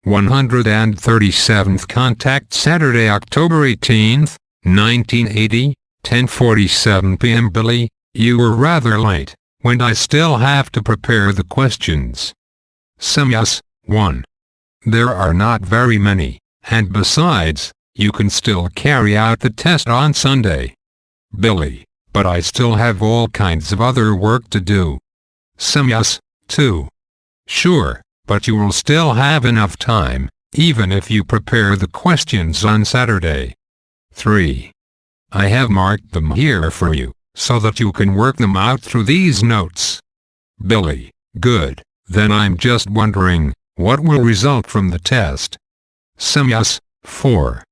137th contact Saturday, October 18th, 1980, 10:47 p.m. Billy, you were rather late, when I still have to prepare the questions. Semjase, 1. There are not very many, and besides, you can still carry out the test on Sunday. Billy, but I still have all kinds of other work to do. Semjase, 2. Sure, but you will still have enough time, even if you prepare the questions on Saturday. 3. I have marked them here for you, so that you can work them out through these notes. Billy, good, then I'm just wondering, what will result from the test? Semjase, 4.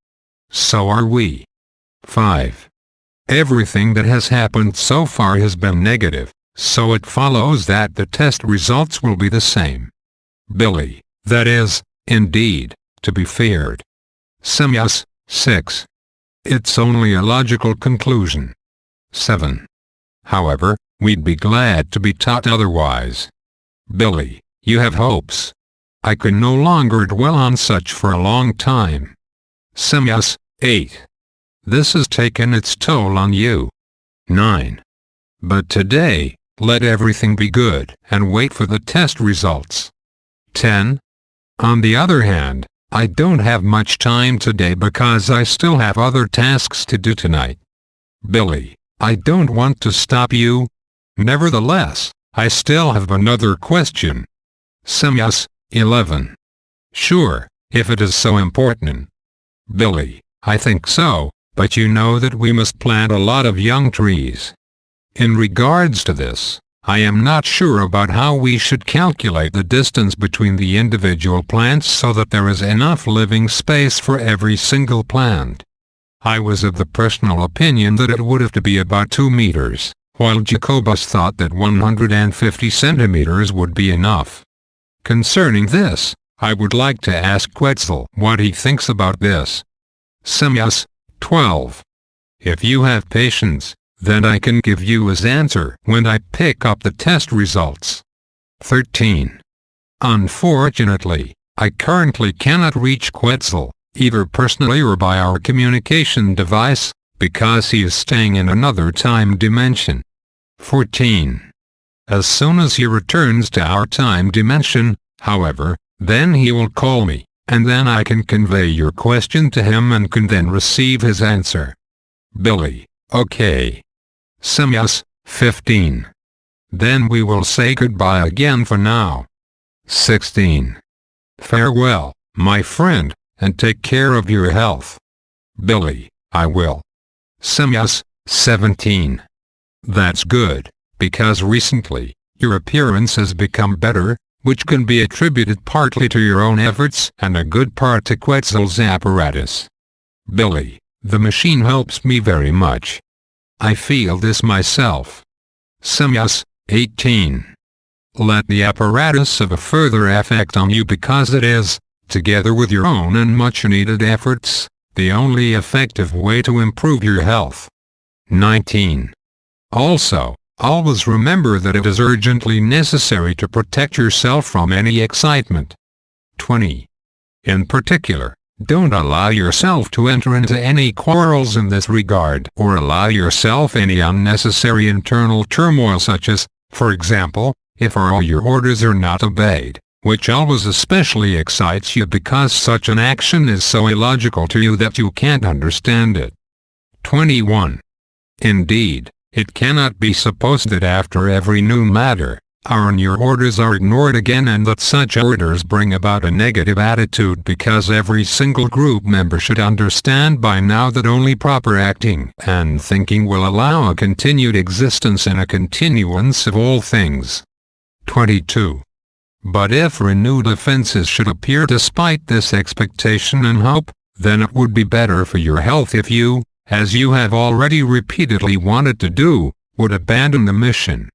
So are we. 5. Everything that has happened so far has been negative, so it follows that the test results will be the same. Billy, that is, indeed, to be feared. Semjase, 6. It's only a logical conclusion. 7. However, we'd be glad to be taught otherwise. Billy, you have hopes. I can no longer dwell on such for a long time. Semjase, 8. This has taken its toll on you. 9. But today, let everything be good and wait for the test results. 10. On the other hand, I don't have much time today because I still have other tasks to do tonight. Billy, I don't want to stop you. Nevertheless, I still have another question. Semjase, 11. Sure, if it is so important. Billy, I think so, but you know that we must plant a lot of young trees. In regards to this, I am not sure about how we should calculate the distance between the individual plants so that there is enough living space for every single plant. I was of the personal opinion that it would have to be about 2 meters, while Jacobus thought that 150 centimeters would be enough. Concerning this, I would like to ask Quetzal what he thinks about this. Semjase, 12. If you have patience, then I can give you his answer when I pick up the test results. 13. Unfortunately, I currently cannot reach Quetzal, either personally or by our communication device, because he is staying in another time dimension. 14. As soon as he returns to our time dimension, however, then he will call me, and then I can convey your question to him and can then receive his answer. Billy, okay. Semjase, 15. Then we will say goodbye again for now. 16. Farewell, my friend, and take care of your health. Billy, I will. Semjase, 17. That's good, because recently, your appearance has become better, which can be attributed partly to your own efforts and a good part to Quetzal's apparatus. Billy, the machine helps me very much. I feel this myself. Semjase, 18. Let the apparatus have a further effect on you because it is, together with your own and much-needed efforts, the only effective way to improve your health. 19. Also, always remember that it is urgently necessary to protect yourself from any excitement. 20. In particular, don't allow yourself to enter into any quarrels in this regard or allow yourself any unnecessary internal turmoil such as, for example, if all your orders are not obeyed, which always especially excites you because such an action is so illogical to you that you can't understand it. 21. Indeed, it cannot be supposed that after every new matter, our new orders are ignored again and that such orders bring about a negative attitude because every single group member should understand by now that only proper acting and thinking will allow a continued existence and a continuance of all things. 22. But if renewed offenses should appear despite this expectation and hope, then it would be better for your health if you, as you have already repeatedly wanted to do, would abandon the mission.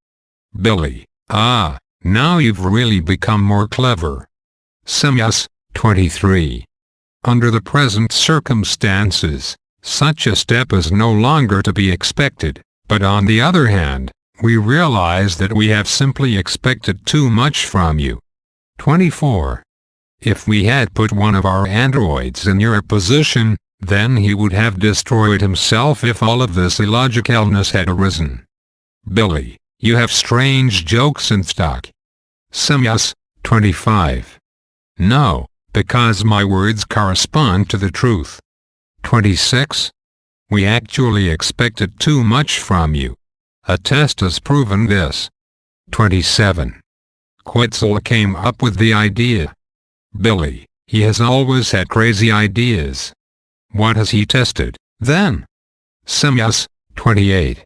Billy. Ah, now you've really become more clever. Semjase, 23. Under the present circumstances, such a step is no longer to be expected, but on the other hand, we realize that we have simply expected too much from you. 24. If we had put one of our androids in your position, then he would have destroyed himself if all of this illogicalness had arisen. Billy, you have strange jokes in stock. Semjase, 25. No, because my words correspond to the truth. 26. We actually expected too much from you. A test has proven this. 27. Quetzal came up with the idea. Billy, he has always had crazy ideas. What has he tested, then? Semjase, 28.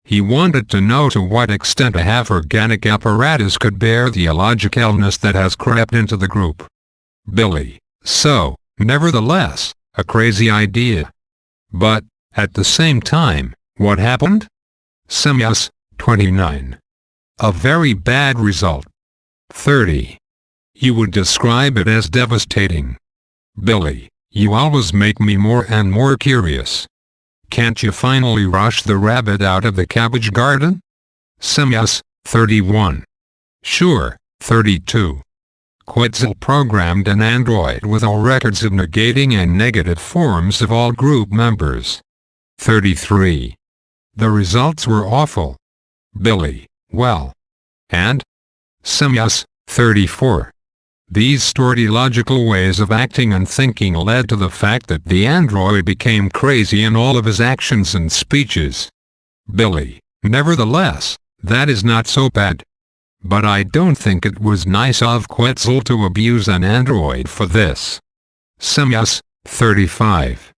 He wanted to know to what extent a half-organic apparatus could bear the illogicalness that has crept into the group. Billy, so, nevertheless, a crazy idea. But, at the same time, what happened? Semjase, 29. A very bad result. 30. You would describe it as devastating. Billy, you always make me more and more curious. Can't you finally rush the rabbit out of the cabbage garden? Semjase, 31. Sure, 32. Quetzal programmed an android with all records of negating and negative forms of all group members. 33. The results were awful. Billy, well. And? Semjase, 34. These stored illogical ways of acting and thinking led to the fact that the android became crazy in all of his actions and speeches. Billy, nevertheless, that is not so bad. But I don't think it was nice of Quetzal to abuse an android for this. Semjase, 35.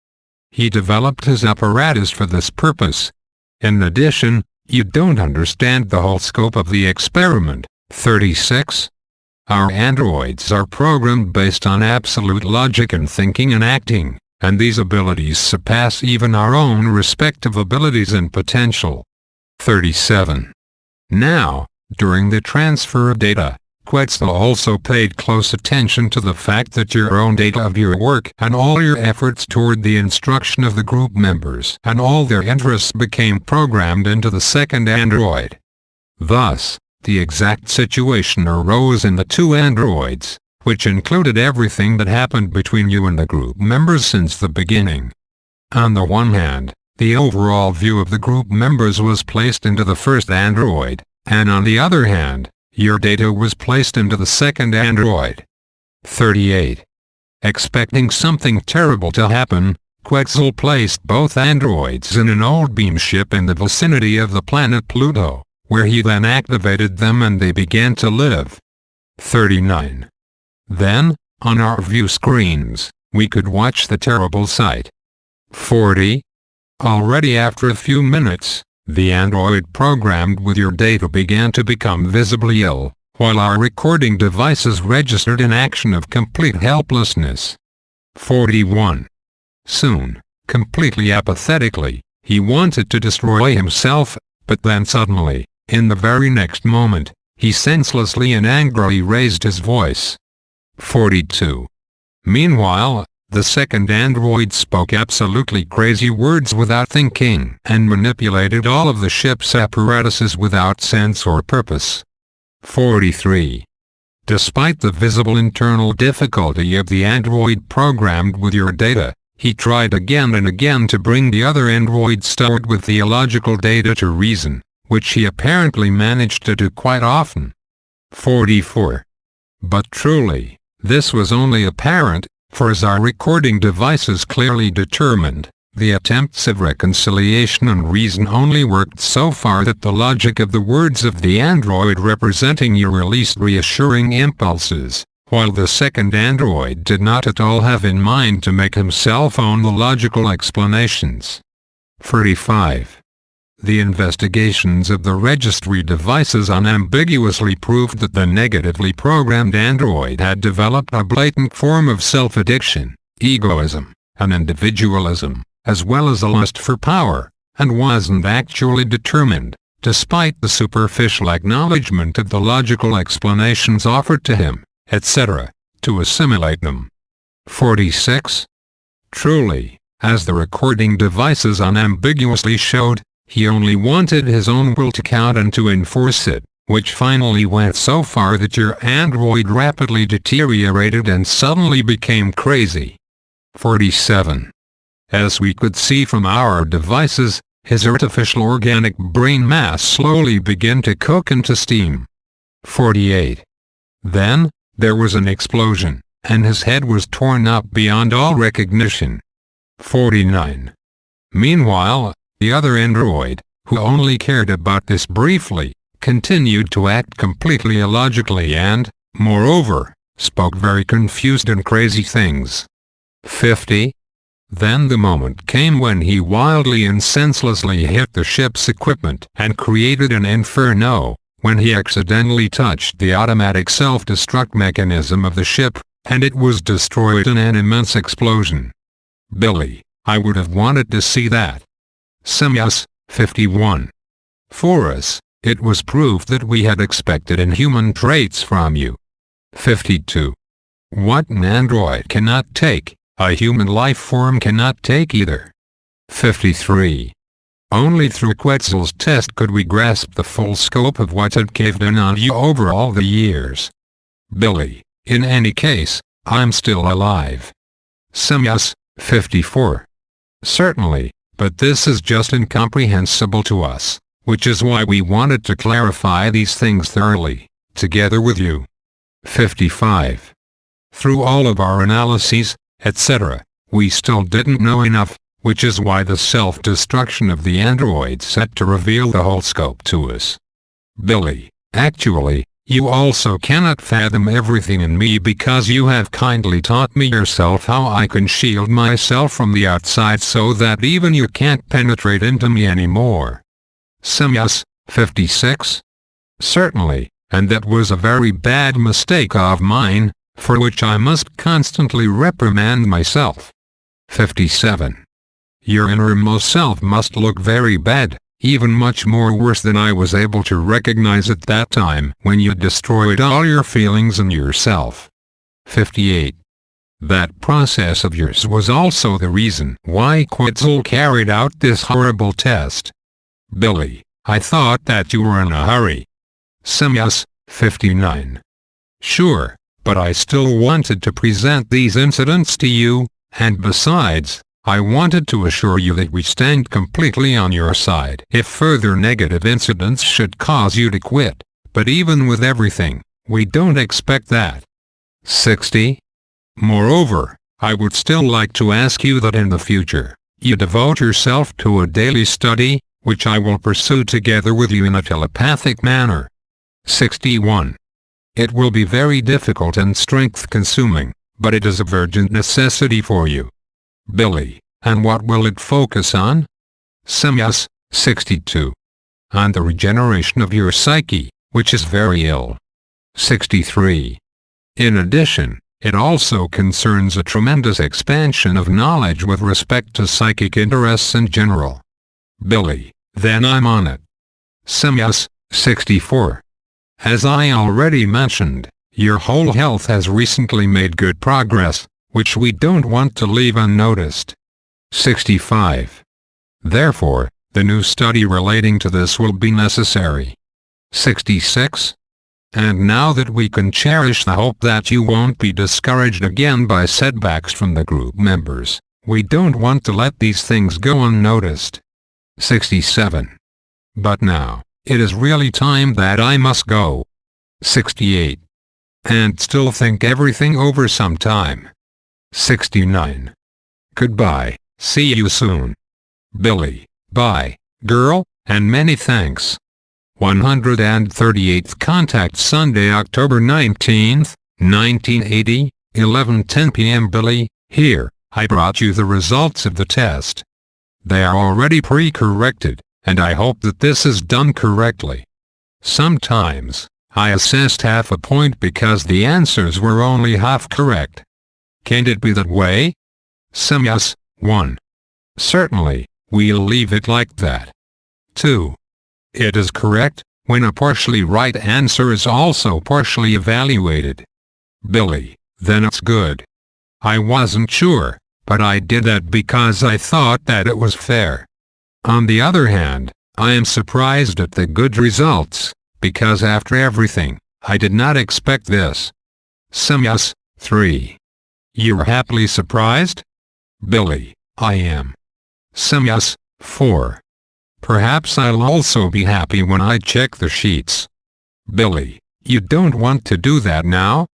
He developed his apparatus for this purpose. In addition, you don't understand the whole scope of the experiment. 36. Our androids are programmed based on absolute logic in thinking and acting, and these abilities surpass even our own respective abilities and potential. 37. Now, during the transfer of data, Quetzal also paid close attention to the fact that your own data of your work and all your efforts toward the instruction of the group members and all their interests became programmed into the second android. Thus, the exact situation arose in the two androids, which included everything that happened between you and the group members since the beginning. On the one hand, the overall view of the group members was placed into the first android, and on the other hand, your data was placed into the second android. 38. Expecting something terrible to happen, Quetzal placed both androids in an old beam ship in the vicinity of the planet Pluto, where he then activated them and they began to live. 39. Then, on our view screens, we could watch the terrible sight. 40. Already after a few minutes, the android programmed with your data began to become visibly ill, while our recording devices registered an action of complete helplessness. 41. Soon, completely apathetically, he wanted to destroy himself, but then suddenly, in the very next moment, he senselessly and angrily raised his voice. 42. Meanwhile, the second android spoke absolutely crazy words without thinking and manipulated all of the ship's apparatuses without sense or purpose. 43. Despite the visible internal difficulty of the android programmed with your data, he tried again and again to bring the other android stored with the illogical data to reason, which he apparently managed to do quite often. 44. But truly, this was only apparent, for as our recording devices clearly determined, the attempts of reconciliation and reason only worked so far that the logic of the words of the android representing you released reassuring impulses, while the second android did not at all have in mind to make himself own the logical explanations. 45. The investigations of the registry devices unambiguously proved that the negatively programmed android had developed a blatant form of self-addiction, egoism, and individualism, as well as a lust for power, and wasn't actually determined, despite the superficial acknowledgement of the logical explanations offered to him, etc., to assimilate them. 46. Truly, as the recording devices unambiguously showed, he only wanted his own will to count and to enforce it, which finally went so far that your android rapidly deteriorated and suddenly became crazy. 47. As we could see from our devices, his artificial organic brain mass slowly began to cook into steam. 48. Then, there was an explosion, and his head was torn up beyond all recognition. 49. Meanwhile, the other android, who only cared about this briefly, continued to act completely illogically and, moreover, spoke very confused and crazy things. 50. Then the moment came when he wildly and senselessly hit the ship's equipment and created an inferno, when he accidentally touched the automatic self-destruct mechanism of the ship, and it was destroyed in an immense explosion. Billy, I would have wanted to see that. Semjase, 51. For us, it was proof that we had expected inhuman traits from you. 52. What an android cannot take, a human life form cannot take either. 53. Only through Quetzal's test could we grasp the full scope of what had caved in on you over all the years. Billy, in any case, I'm still alive. Semjase, 54. Certainly, but this is just incomprehensible to us, which is why we wanted to clarify these things thoroughly, together with you. 55. Through all of our analyses, etc., we still didn't know enough, which is why the self-destruction of the android set to reveal the whole scope to us. Billy, actually, you also cannot fathom everything in me because you have kindly taught me yourself how I can shield myself from the outside so that even you can't penetrate into me anymore. Semjase, 56. Certainly, and that was a very bad mistake of mine, for which I must constantly reprimand myself. 57. Your innermost self must look very bad, even much more worse than I was able to recognize at that time when you destroyed all your feelings and yourself. 58. That process of yours was also the reason why Quetzal carried out this horrible test. Billy, I thought that you were in a hurry. Semjase, 59. Sure, but I still wanted to present these incidents to you, and besides, I wanted to assure you that we stand completely on your side if further negative incidents should cause you to quit, but even with everything, we don't expect that. 60. Moreover, I would still like to ask you that in the future, you devote yourself to a daily study, which I will pursue together with you in a telepathic manner. 61. It will be very difficult and strength-consuming, but it is a urgent necessity for you. Billy, and what will it focus on? Semjase, 62. On the regeneration of your psyche, which is very ill. 63. In addition, it also concerns a tremendous expansion of knowledge with respect to psychic interests in general. Billy, then I'm on it. Semjase, 64. As I already mentioned, your whole health has recently made good progress, which we don't want to leave unnoticed. 65. Therefore, the new study relating to this will be necessary. 66. And now that we can cherish the hope that you won't be discouraged again by setbacks from the group members, we don't want to let these things go unnoticed. 67. But now, it is really time that I must go. 68. And still think everything over some time. 69. Goodbye, see you soon. Billy, bye, girl, and many thanks. 138th Contact Sunday, October 19th, 1980, 11:10 p.m. Billy, here, I brought you the results of the test. They are already pre-corrected, and I hope that this is done correctly. Sometimes, I assessed half a point because the answers were only half correct. Can't it be that way? Semjase, 1. Certainly, we'll leave it like that. 2. It is correct, when a partially right answer is also partially evaluated. Billy, then it's good. I wasn't sure, but I did that because I thought that it was fair. On the other hand, I am surprised at the good results, because after everything, I did not expect this. Semjase, 3. You're happily surprised? Billy, I am. Semjase, 4. Perhaps I'll also be happy when I check the sheets. Billy, you don't want to do that now?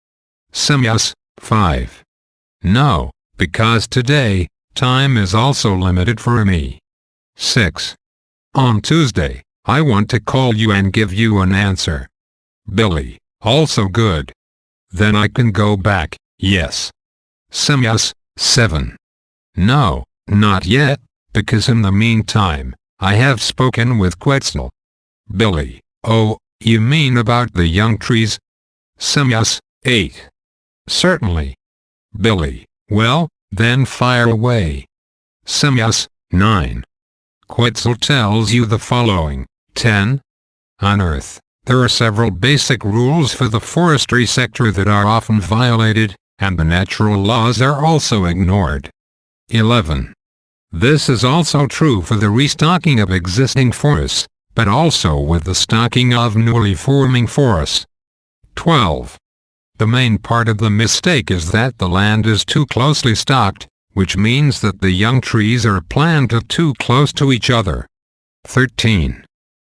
Semjase, 5. No, because today, time is also limited for me. 6. On Tuesday, I want to call you and give you an answer. Billy, also good. Then I can go back, yes. Semjase, 7. No, not yet, because in the meantime, I have spoken with Quetzal. Billy, oh, you mean about the young trees? Semjase, 8. Certainly. Billy, well, then fire away. Semjase, 9. Quetzal tells you the following. 10. On Earth, there are several basic rules for the forestry sector that are often violated, and the natural laws are also ignored. 11. This is also true for the restocking of existing forests, but also with the stocking of newly forming forests. 12. The main part of the mistake is that the land is too closely stocked, which means that the young trees are planted too close to each other. 13.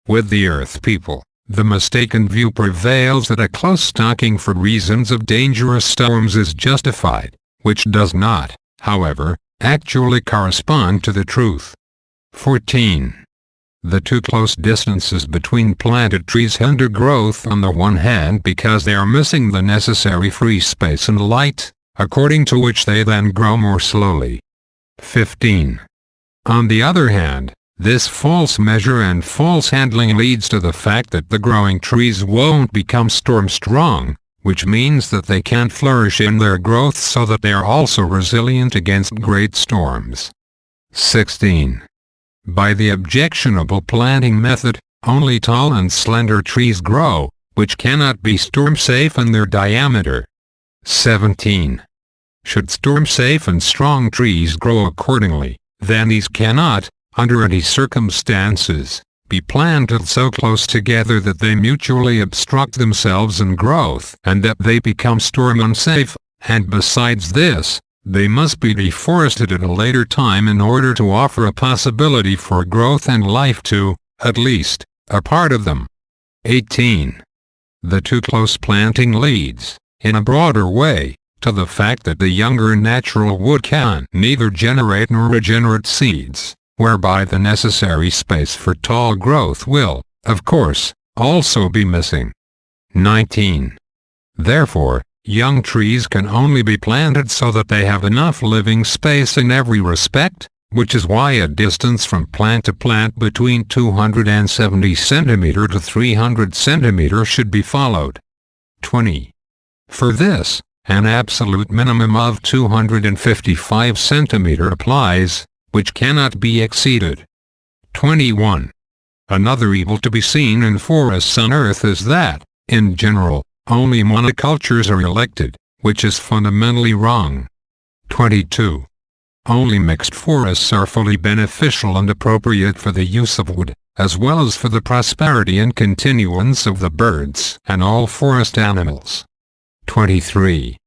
With the Earth people, the mistaken view prevails that a close stocking for reasons of dangerous storms is justified, which does not, however, actually correspond to the truth. 14. The too close distances between planted trees hinder growth on the one hand because they are missing the necessary free space and light, according to which they then grow more slowly. 15. On the other hand, this false measure and false handling leads to the fact that the growing trees won't become storm-strong, which means that they can't flourish in their growth so that they are also resilient against great storms. 16. By the objectionable planting method, only tall and slender trees grow, which cannot be storm-safe in their diameter. 17. Should storm-safe and strong trees grow accordingly, then these cannot, under any circumstances, be planted so close together that they mutually obstruct themselves in growth and that they become storm-unsafe, and besides this, they must be deforested at a later time in order to offer a possibility for growth and life to, at least, a part of them. 18. The too close planting leads, in a broader way, to the fact that the younger natural wood can neither generate nor regenerate seeds, whereby the necessary space for tall growth will, of course, also be missing. 19. Therefore, young trees can only be planted so that they have enough living space in every respect, which is why a distance from plant to plant between 270 cm to 300 cm should be followed. 20. For this, an absolute minimum of 255 cm applies, which cannot be exceeded. 21. Another evil to be seen in forests on Earth is that, in general, only monocultures are elected, which is fundamentally wrong. 22. Only mixed forests are fully beneficial and appropriate for the use of wood, as well as for the prosperity and continuance of the birds and all forest animals. 23.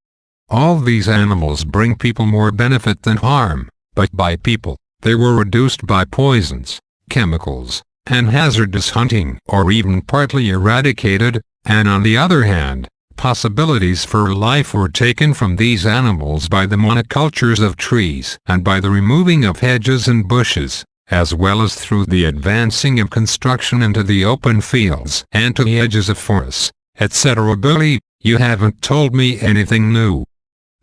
All these animals bring people more benefit than harm, but by people, they were reduced by poisons, chemicals, and hazardous hunting or even partly eradicated, and on the other hand, possibilities for life were taken from these animals by the monocultures of trees and by the removing of hedges and bushes, as well as through the advancing of construction into the open fields and to the edges of forests, etc. Billy, you haven't told me anything new.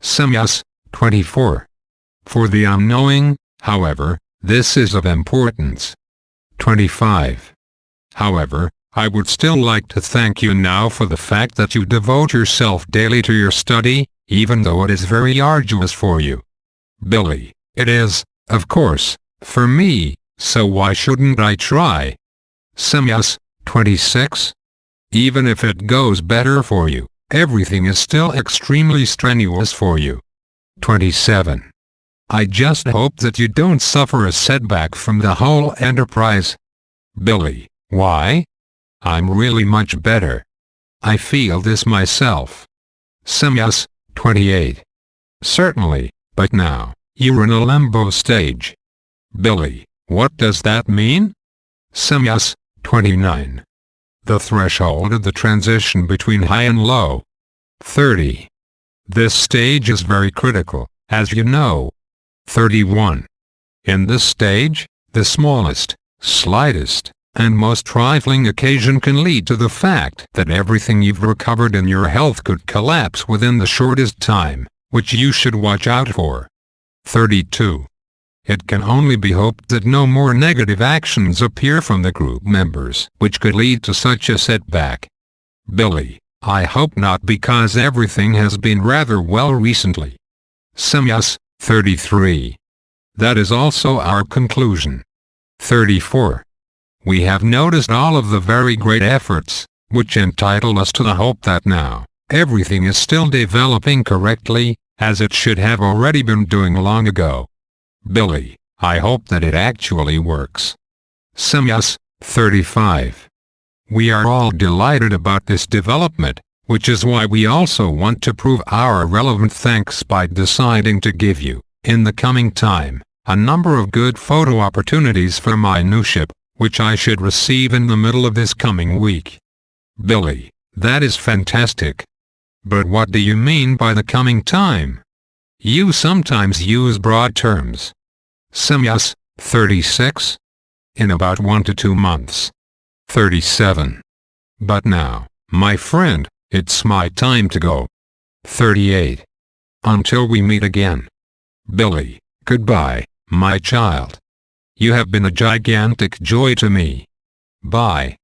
Semjase, 24. For the unknowing, however, this is of importance. 25. However, I would still like to thank you now for the fact that you devote yourself daily to your study, even though it is very arduous for you. Billy, it is, of course, for me, so why shouldn't I try? Semjase, 26. Even if it goes better for you, everything is still extremely strenuous for you. 27. I just hope that you don't suffer a setback from the whole enterprise. Billy, why? I'm really much better. I feel this myself. Semjase, 28. Certainly, but now, you're in a limbo stage. Billy, what does that mean? Semjase, 29. The threshold of the transition between high and low. 30. This stage is very critical, as you know. 31. In this stage, the smallest, slightest, and most trifling occasion can lead to the fact that everything you've recovered in your health could collapse within the shortest time, which you should watch out for. 32. It can only be hoped that no more negative actions appear from the group members, which could lead to such a setback. Billy, I hope not, because everything has been rather well recently. Semjase, 33. That is also our conclusion. 34. We have noticed all of the very great efforts, which entitle us to the hope that now, everything is still developing correctly, as it should have already been doing long ago. Billy, I hope that it actually works. Semjase, 35. We are all delighted about this development, which is why we also want to prove our relevant thanks by deciding to give you, in the coming time, a number of good photo opportunities for my new ship, which I should receive in the middle of this coming week. Billy, that is fantastic. But what do you mean by the coming time? You sometimes use broad terms. Semjase, 36. In about 1 to 2 months. 37. But now, my friend, it's my time to go. 38. Until we meet again. Billy, goodbye, my child. You have been a gigantic joy to me. Bye.